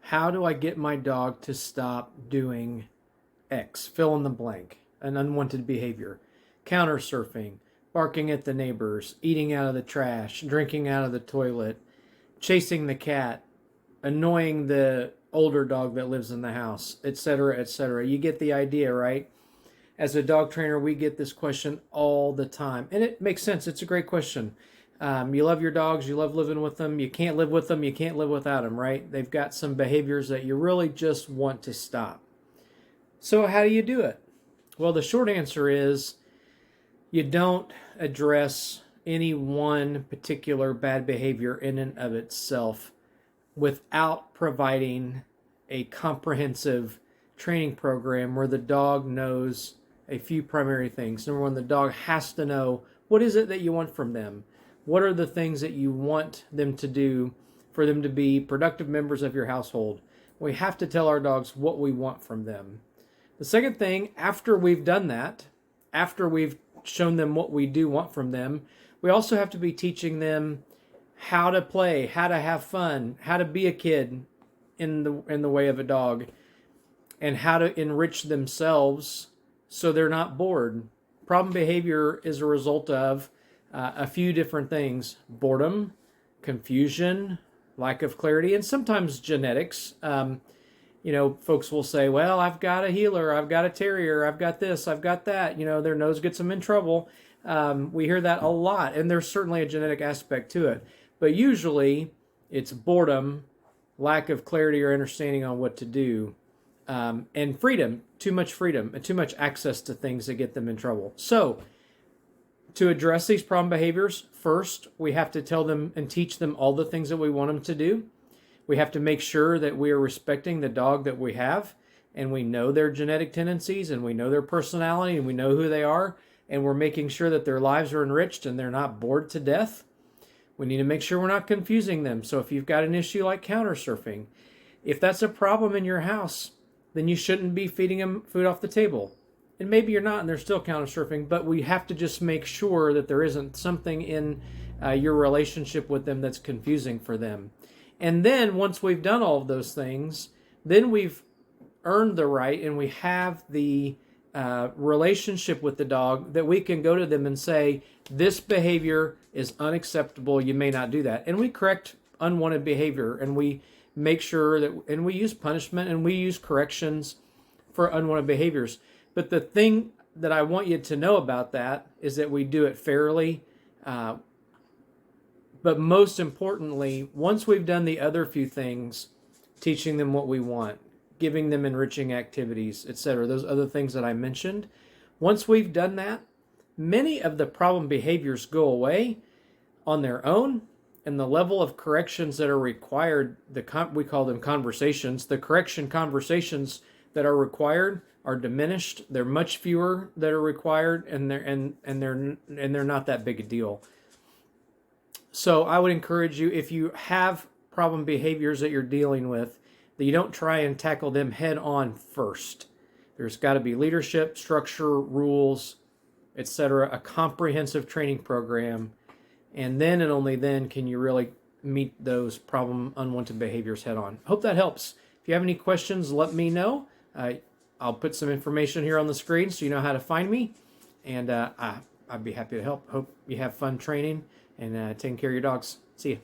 How do I get my dog to stop doing X? Fill in the blank. An unwanted behavior. Counter surfing, barking at the neighbors, eating out of the trash, drinking out of the toilet, chasing the cat, annoying the older dog that lives in the house, etc., etc. You get the idea, right? As a dog trainer, we get this question all the time, and it makes sense. It's a great question. You love your dogs, you love living with them, you can't live with them, you can't live without them, right? They've got some behaviors that you really just want to stop. So, how do you do it? Well, the short answer is you don't address any one particular bad behavior in and of itself without providing a comprehensive training program where the dog knows a few primary things. Number one, the dog has to know what is it that you want from them? What are the things that you want them to do for them to be productive members of your household? We have to tell our dogs what we want from them. The second thing, after we've done that, after we've shown them what we do want from them, we also have to be teaching them how to play, how to have fun, how to be a kid in the way of a dog, and how to enrich themselves so they're not bored. Problem behavior is a result of a few different things: boredom, confusion, lack of clarity, and sometimes genetics. Folks will say, well, I've got a healer, I've got a terrier, I've got this, I've got that. Their nose gets them in trouble. We hear that a lot, and there's certainly a genetic aspect to it. But usually it's boredom, lack of clarity or understanding on what to do, and freedom, too much freedom, and too much access to things that get them in trouble. So, to address these problem behaviors, first, we have to tell them and teach them all the things that we want them to do. We have to make sure that we are respecting the dog that we have, and we know their genetic tendencies, and we know their personality, and we know who they are, and we're making sure that their lives are enriched and they're not bored to death. We need to make sure we're not confusing them. So if you've got an issue like counter surfing, if that's a problem in your house, then you shouldn't be feeding them food off the table. And maybe you're not and they're still counter surfing, but we have to just make sure that there isn't something in your relationship with them that's confusing for them. And then once we've done all of those things, then we've earned the right and we have the relationship with the dog that we can go to them and say, this behavior is unacceptable, you may not do that. And we correct unwanted behavior, and we make sure that, and we use punishment and we use corrections for unwanted behaviors. But the thing that I want you to know about that is that we do it fairly. But most importantly, once we've done the other few things, teaching them what we want, giving them enriching activities, etc., those other things that I mentioned, once we've done that, many of the problem behaviors go away on their own, and the level of corrections that are required, we call them conversations, the correction conversations that are required are diminished. They're much fewer that are required, and they're not that big a deal. So I would encourage you, if you have problem behaviors that you're dealing with, that you don't try and tackle them head on first. There's got to be leadership, structure, rules, etc., a comprehensive training program, and then and only then can you really meet those problem unwanted behaviors head on. Hope that helps. If you have any questions, let me know. I'll put some information here on the screen so you know how to find me, and I'd be happy to help. Hope you have fun training and taking care of your dogs. See you.